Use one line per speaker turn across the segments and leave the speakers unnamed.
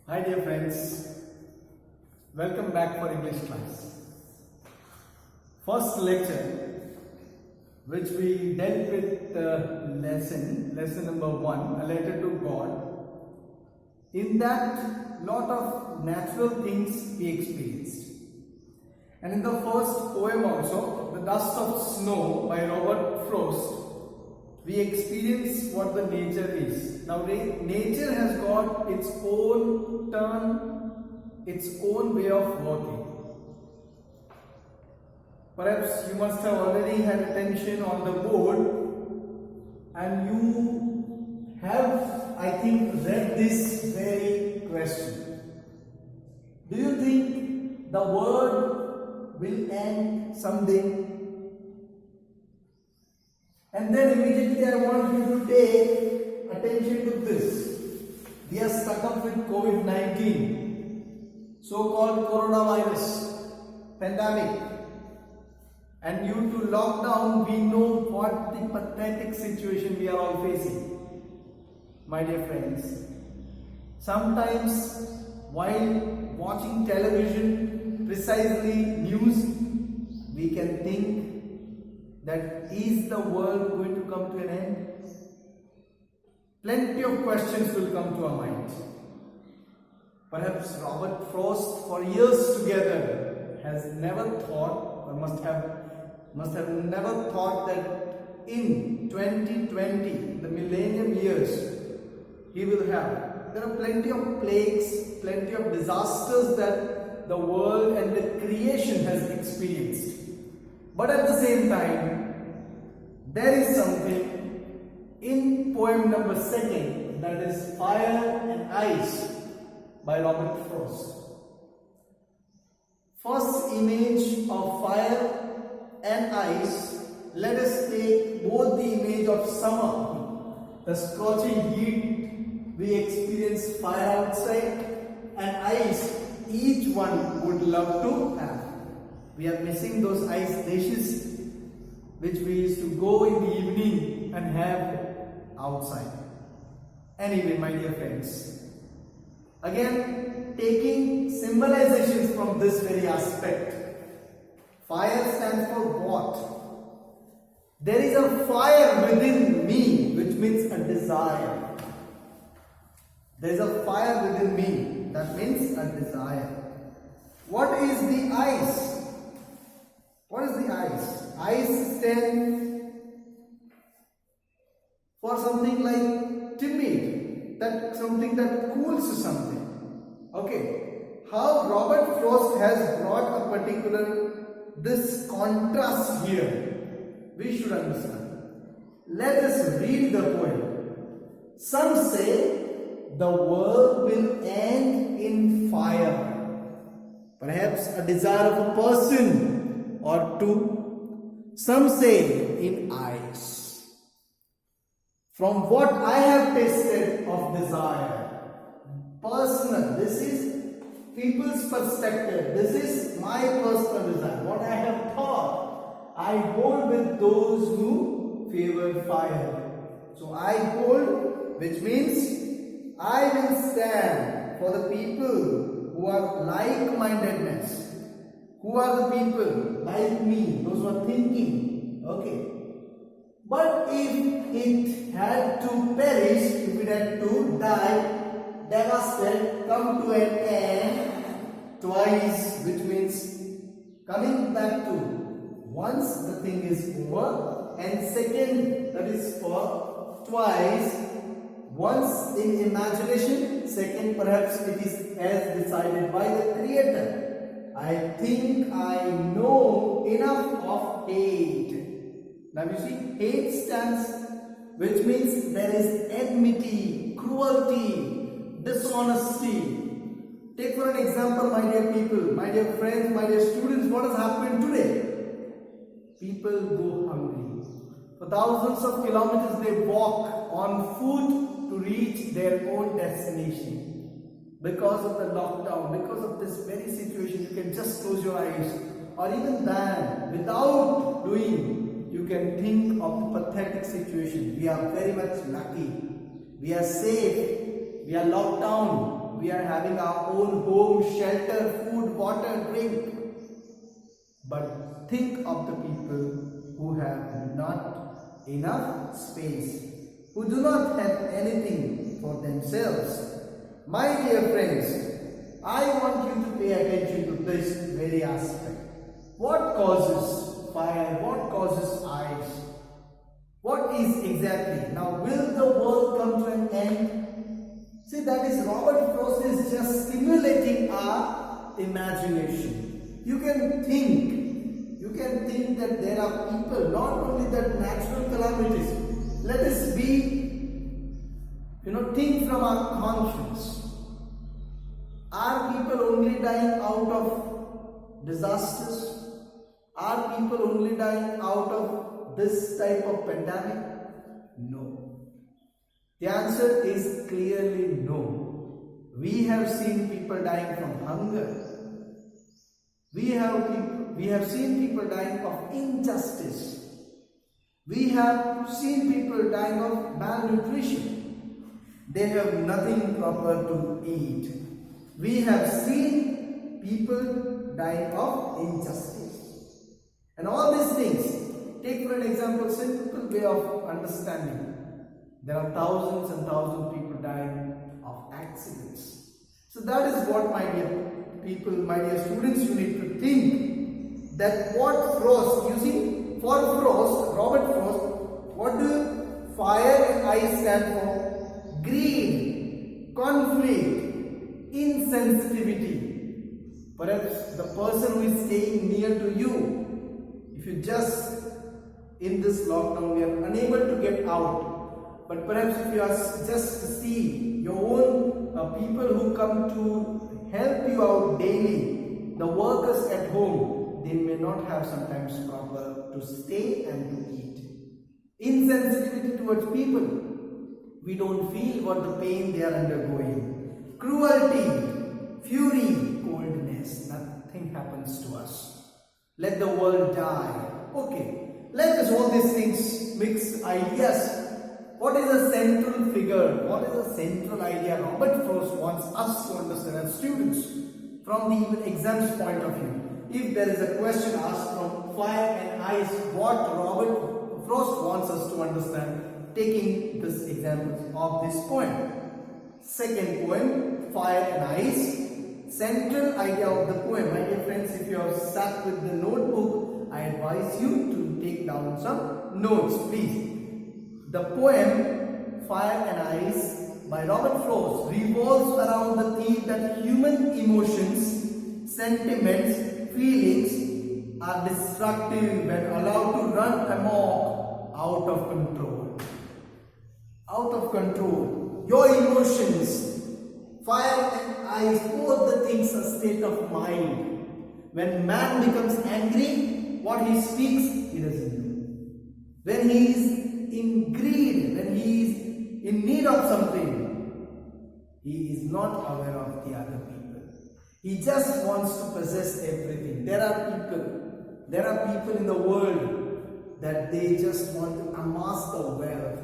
Hi dear friends, welcome back for English class. First lecture which we dealt with lesson number 1, a letter to God. In that, lot of natural things we experienced. And in the first poem also, The Dust of Snow by Robert Frost, we experience what the nature is. Now nature has got its own turn, its own way of working. Perhaps you must have already had attention on the board and you have, I think, read this very question. Do you think the world will end someday? And then immediately I want you to take attention to this. We are stuck up with COVID-19, so-called coronavirus pandemic. And due to lockdown, we know what the pathetic situation we are all facing. My dear friends, sometimes while watching television, precisely news, we can think that is the world going to come to an end? Plenty of questions will come to our mind. Perhaps Robert Frost, for years together, has never thought, or must have never thought that in 2020, the millennium years, he will have. There are plenty of plagues, plenty of disasters that the world and the creation has experienced. But at the same time, there is something in poem number 2, that is Fire and Ice by Robert Frost. First image of fire and ice, let us take both the image of summer, the scorching heat, we experience fire outside, and ice, each one would love to have. We are missing those ice dishes which we used to go in the evening and have outside. Anyway, my dear friends, again taking symbolizations from this very aspect. Fire stands for what? There is a fire within me, which means a desire. There is a fire within me, that means a desire. What is the ice? What is the ice? Ice stands for something like timid, that something that cools something. Okay, how Robert Frost has brought a particular this contrast here, we should understand. Let us read the poem. Some say the world will end in fire. Perhaps a desire of a person or two. Some say in ice. From what I have tasted of desire, personal, this is people's perspective, this is my personal desire. What I have thought, I hold with those who favor fire. So I hold, which means I will stand for the people who are like-mindedness. Who are the people like me, those who are thinking, okay. But if it had to perish, if it had to die, devastated, come to an end twice, which means coming back to once the thing is over, and second, that is for twice, once in imagination, second perhaps it is as decided by the Creator. I think I know enough of hate. Now you see, hate stands, which means there is enmity, cruelty, dishonesty. Take for an example, my dear people, my dear friends, my dear students, what has happened today? People go hungry. For thousands of kilometers they walk on foot to reach their own destination. Because of the lockdown, because of this very situation, you can just close your eyes, or even then, without doing, you can think of the pathetic situation. We are very much lucky. We are safe. We are locked down. we are having our own home, shelter, food, water, drink. But think of the people who have not enough space, who do not have anything for themselves. My dear friends, I want you to pay attention to this very aspect. What causes fire? What causes ice? What is exactly? Now, will the world come to an end? See, that is Robert Frost is just stimulating our imagination. You can think that there are people, not only that natural calamities. Let us think from our conscience. Are people only dying out of disasters? Are people only dying out of this type of pandemic? No. The answer is clearly no. We have seen people dying from hunger. We have seen people dying of injustice. We have seen people dying of malnutrition. They have nothing proper to eat. We have seen people dying of injustice. And all these things, take for an example, simple way of understanding. There are thousands and thousands of people dying of accidents. So that is what, my dear people, my dear students, you need to think that what Frost, for Frost, Robert Frost, what do fire and ice stand for? Greed, conflict, insensitivity. Perhaps the person who is staying near to you, if you just, in this lockdown, we are unable to get out. But perhaps if you are just to see your own people who come to help you out daily, the workers at home, they may not have sometimes proper to stay and to eat. Insensitivity towards people. We don't feel what the pain they are undergoing. Cruelty, fury, coldness. Nothing happens to us. Let the world die. Okay, let us all these things mix ideas. What is a central figure? What is a central idea Robert Frost wants us to understand as students from the even exams point of view? If there is a question asked from fire and ice, what Robert Frost wants us to understand, taking this example of this poem. Second poem, fire and ice. Central idea of the poem. My dear friends, if you have sat with the notebook, I advise you to take down some notes, please. The poem Fire and Ice by Robert Frost revolves around the theme that human emotions, sentiments, feelings are destructive when allowed to run amok out of control. Out of control. Your emotions, fire and ice, both the things are state of mind. When man becomes angry, what he speaks, he doesn't know. When he is in greed, when he is in need of something, he is not aware of the other people. He just wants to possess everything. There are people in the world that they just want to amass the wealth.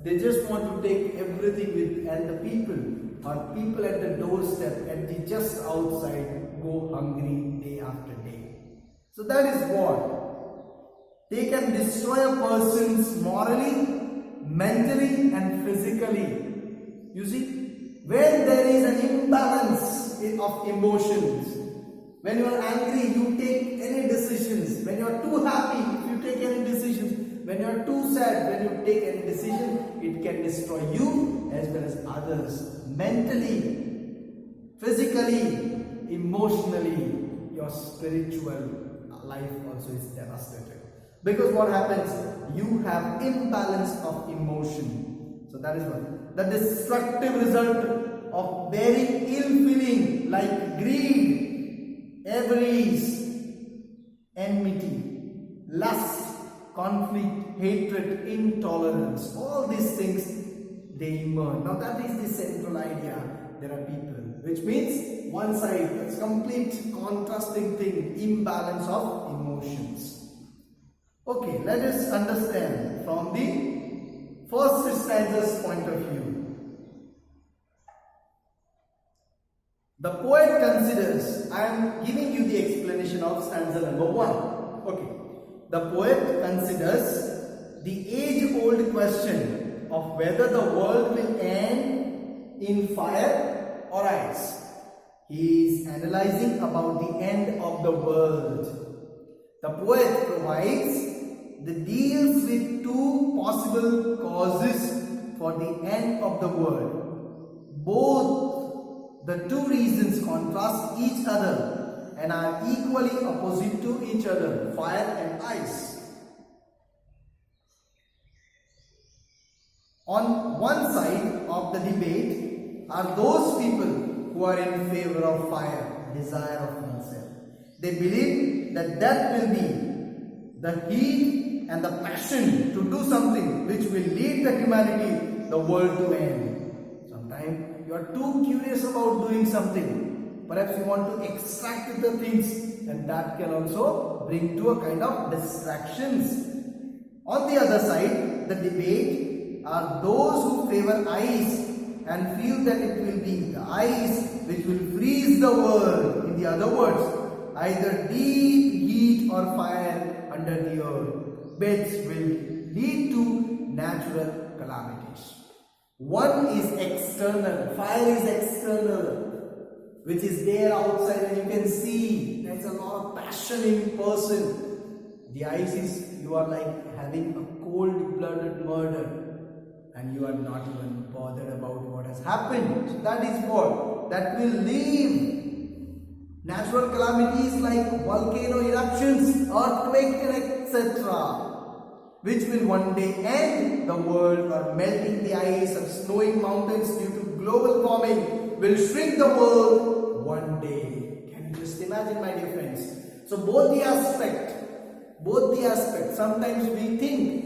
They just want to take everything with, and the people at the doorstep, and they just outside go hungry day after day. So that is what. They can destroy a person's morally, mentally and physically. You see, when there is an imbalance of emotions, when you are angry, you take any decisions. When you are too happy, if you take any decisions. When you are too sad, when you take any decision, it can destroy you as well as others. Mentally, physically, emotionally, your spiritual life also is devastated. Because what happens? You have imbalance of emotion. So that is what. The destructive result of bearing ill feeling like greed, avarice, enmity, lust, conflict, hatred, intolerance. All these things, they emerge. Now that is the central idea. There are people. Which means one side, it's complete contrasting thing, imbalance of emotions. Okay, let us understand from the first stanza's point of view. The poet considers, I am giving you the explanation of stanza number 1. Okay. The poet considers the age-old question of whether the world will end in fire or ice. He is analyzing about the end of the world. The poet provides the deals with two possible causes for the end of the world. Both the two reasons contrast each other and are equally opposite to each other, fire and ice. On one side of the debate are those people who are in favor of fire, desire of oneself. They believe that death will be the heat and the passion to do something which will lead the humanity, the world to end. Sometimes you are too curious about doing something. Perhaps you want to extract the things, and that can also bring to a kind of distractions. On the other side, the debate are those who favor ice and feel that it will be the ice which will freeze the world. In the other words, either deep heat or fire under the earth beds will lead to natural calamities. One is external, fire is external, which is there outside and you can see. There's a lot of passion in person. The ice is, you are like having a cold-blooded murder and you are not even bothered about what has happened. So that is what? That will leave natural calamities like volcano eruptions, earthquake, etc., which will one day end the world, or melting the ice or snowing mountains due to global warming will shrink the world one day. Can you just imagine, my dear friends? So both the aspects, sometimes we think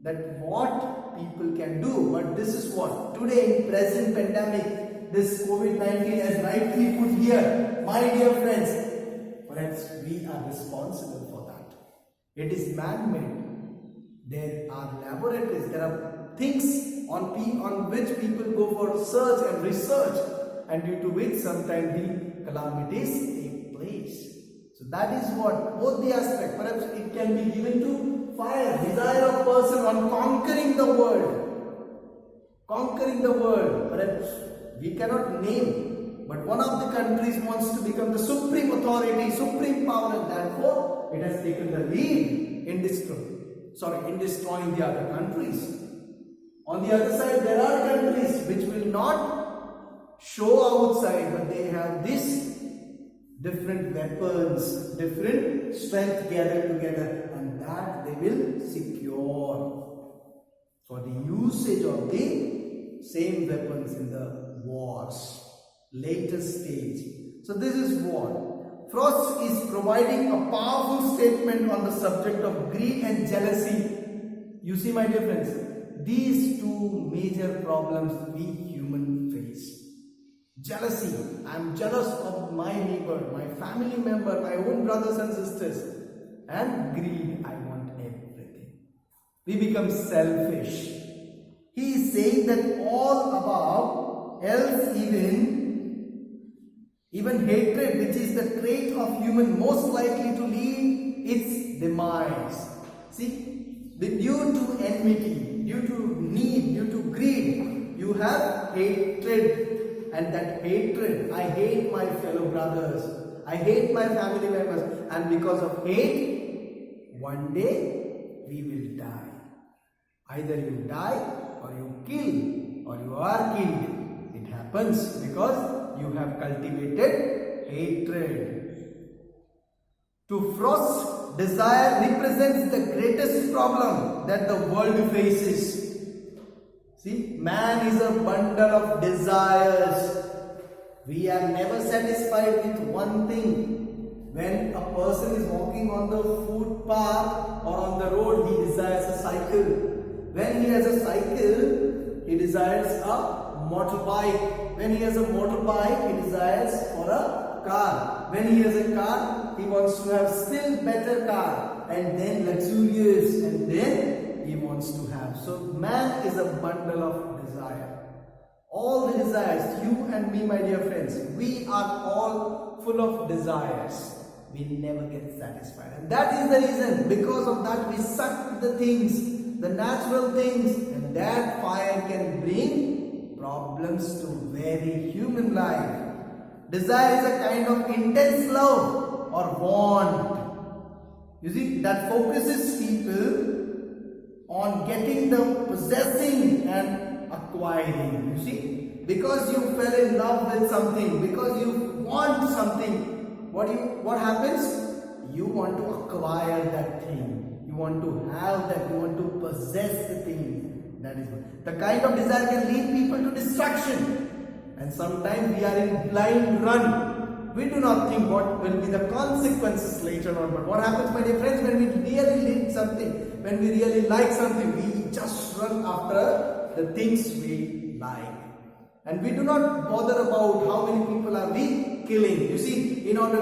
that what people can do, but this is what today in present pandemic, this COVID-19 has rightly put here, my dear friends, perhaps we are responsible for that. It is man-made. There are laboratories, there are things on which people go for research and research, and due to which sometimes the calamities take place. So that is what, both the aspects, perhaps it can be given to fire, desire of person on conquering the world. Perhaps we cannot name, but one of the countries wants to become the supreme authority, supreme power, and therefore it has taken the lead in destroying the other countries. On the other side, there are countries which will not show outside, but they have this different weapons, different strength gathered together, and that they will secure for the usage of the same weapons in the wars, later stage. So this is what Frost is providing a powerful statement on the subject of greed and jealousy. You see, my dear friends, these two major problems we human face. Jealousy, I am jealous of my neighbor, my family member, my own brothers and sisters. And greed, I want everything. We become selfish. He is saying that all above, else even hatred, which is the trait of human most likely to lead its demise. See, due to enmity, due to need, due to greed, you have hatred. And that hatred, I hate my fellow brothers, I hate my family members, and because of hate, one day we will die. Either you die or you kill, or you are killed. It happens because you have cultivated hatred. To Frost, desire represents the greatest problem that the world faces. See, man is a bundle of desires. We are never satisfied with one thing. When a person is walking on the footpath or on the road, he desires a cycle. When he has a cycle, he desires a motorbike. When he has a motorbike, he desires for a car. When he has a car, he wants to have still better car, and then luxurious, and then he wants to have. So man is a bundle of desire. All the desires, you and me, my dear friends, we are all full of desires. We never get satisfied. And that is the reason. Because of that, we suck the things, the natural things, and that fire can bring problems to very human life. Desire is a kind of intense love or want. You see, that focuses people on getting the possessing and acquiring. You see, because you fell in love with something, because you want something, what happens? You want to acquire that thing. You want to have that. You want to possess the thing. That is what. The kind of desire can lead people to destruction. And sometimes we are in blind run. We do not think what will be the consequences later on. But what happens, my dear friends, when we really need something, when we really like something, we just run after the things we like. And we do not bother about how many people are we killing. You see,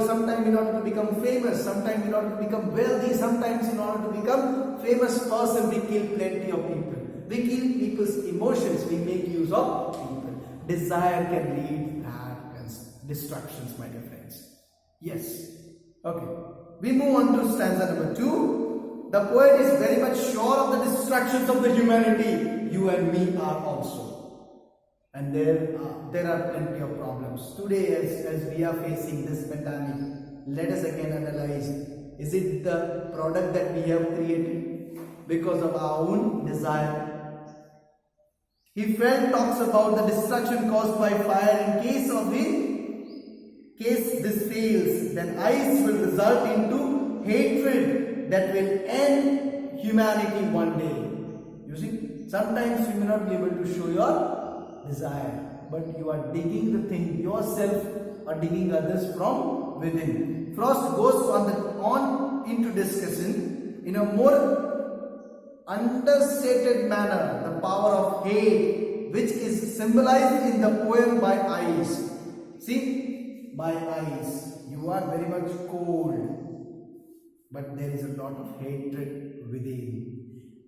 sometimes in order to become famous, sometimes in order to become wealthy, sometimes in order to become famous person, we kill plenty of people. We kill people's emotions. We make use of people. Desire can lead to destructions, my dear friends. Yes. Okay. We move on to stanza number 2. The poet is very much sure of the destructions of the humanity. You and me are also. And there are plenty of problems. Today, as we are facing this pandemic, let us again analyze. Is it the product that we have created because of our own desire? If friend talks about the destruction caused by fire, in case this fails, then ice will result into hatred that will end humanity one day. You see, sometimes you may not be able to show your desire, but you are digging the thing yourself or digging others from within. Frost goes on into discussion in a more understated manner the power of hate, which is symbolized in the poem by ice. See, by ice, you are very much cold, but there is a lot of hatred within.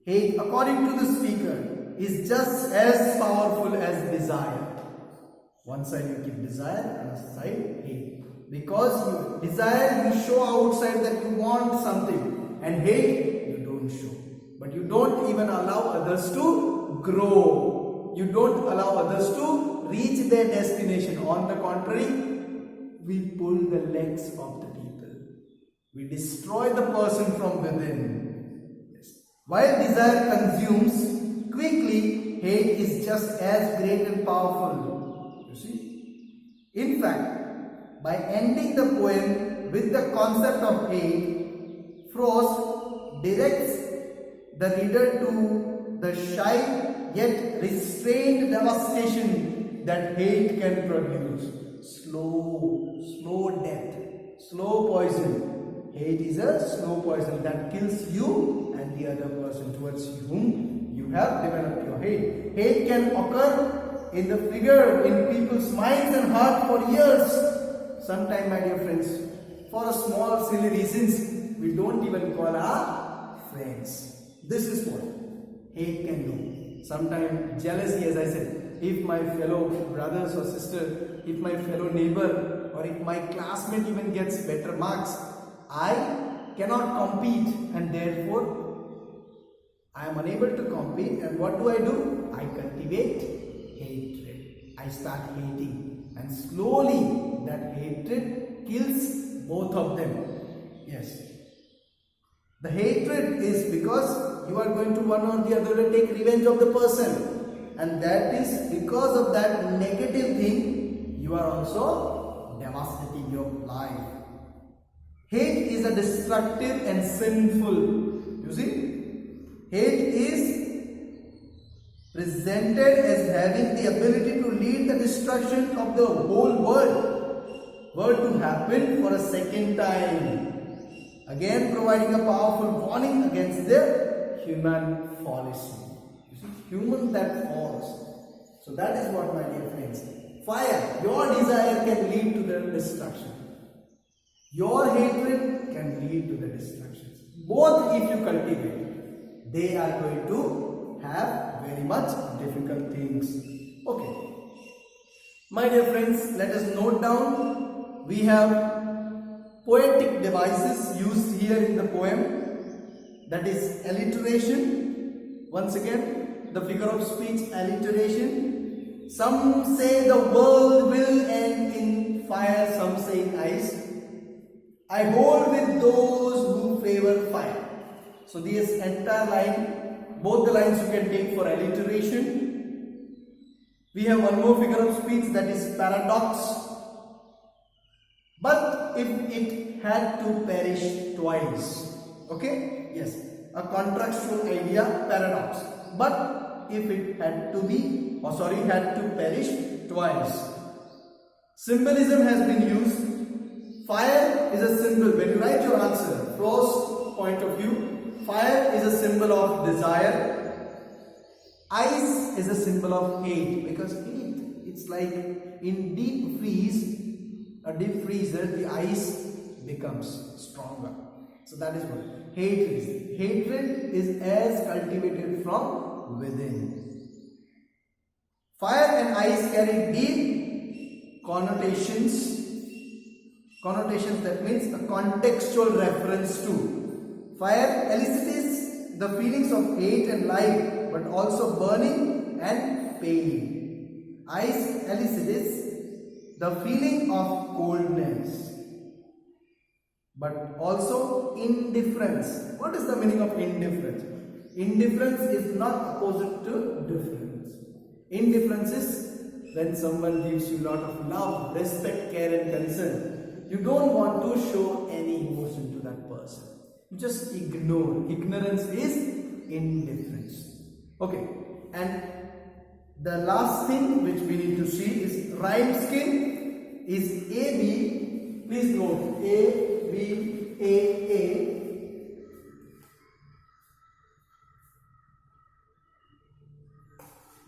Hate, according to the speaker, is just as powerful as desire. One side you keep desire, another side hate. Because you desire, you show outside that you want something, and hate, you don't show. But you don't even allow others to grow. You don't allow others to reach their destination. On the contrary, we pull the legs of the people. We destroy the person from within. Yes. While desire consumes quickly, hate is just as great and powerful. You see? In fact, by ending the poem with the concept of hate, Frost directs the reader to the shy yet restrained devastation that hate can produce. Slow death, slow poison. Hate is a slow poison that kills you and the other person towards whom you have developed your hate. Hate can occur in the figure in people's minds and heart for years. Sometimes, my dear friends, for a small silly reasons, we don't even call our friends. This is what hate can do. Sometimes jealousy, as I said, if my fellow brothers or sister, if my fellow neighbor, or if my classmate even gets better marks, I cannot compete, and therefore I am unable to compete. And what do? I cultivate hatred. I start hating, and slowly that hatred kills both of them. Yes. The hatred is because you are going to one or the other take revenge of the person. And that is because of that negative thing, you are also devastating your life. Hate is a destructive and sinful. You see? Hate is presented as having the ability to lead the destruction of the whole world. Were to happen for a second time. Again providing a powerful warning against the human fallacy. You see, human that falls. So that is what, my dear friends. Fire, your desire can lead to the destruction. Your hatred can lead to the destruction. Both if you cultivate, they are going to have very much difficult things. Okay. My dear friends, let us note down. We have poetic devices used here in the poem. That is alliteration. Once again, the figure of speech alliteration. Some say the world will end in fire, some say in ice. I hold with those who favor fire. So this entire line, both the lines you can take for alliteration. We have one more figure of speech, that is paradox. But if it had to perish twice, okay? Yes, a contractual idea, paradox. But if it had to be, had to perish twice. Symbolism has been used. Fire is a symbol. When you write your answer, Frost's point of view, fire is a symbol of desire. Ice is a symbol of hate, because heat, it's like in deep freezer, the ice becomes stronger. So that is what hatred is. Hatred is as cultivated from within. Fire and ice carry deep connotations. Connotations, that means a contextual reference to. Fire elicits the feelings of hate and life, but also burning and pain. Ice elicits the feeling of coldness, but also indifference. What is the meaning of indifference? Indifference is not opposite to difference. Indifference is when someone gives you a lot of love, respect, care and concern. You don't want to show any emotion to that person. You just ignore. Ignorance is indifference. Okay, and the last thing which we need to see is rhyme scheme is AB. Please note A, B, A,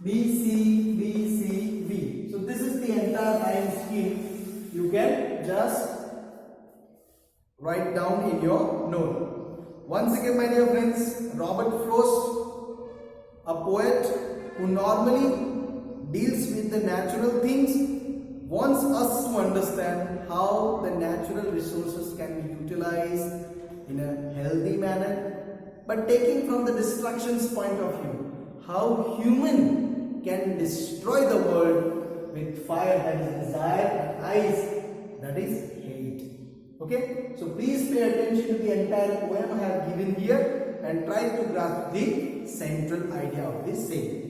B, C, B, C, B. So this is the entire rhyme scheme. You can just write down in your note. Once again, my dear friends, Robert Frost, a poet who normally deals with the natural things, wants us to understand how the natural resources can be utilized in a healthy manner, but taking from the destruction's point of view, how human can destroy the world with fire, that is desire, and ice, that is hate. Okay, so please pay attention to the entire poem I have given here and try to grasp the central idea of this saying.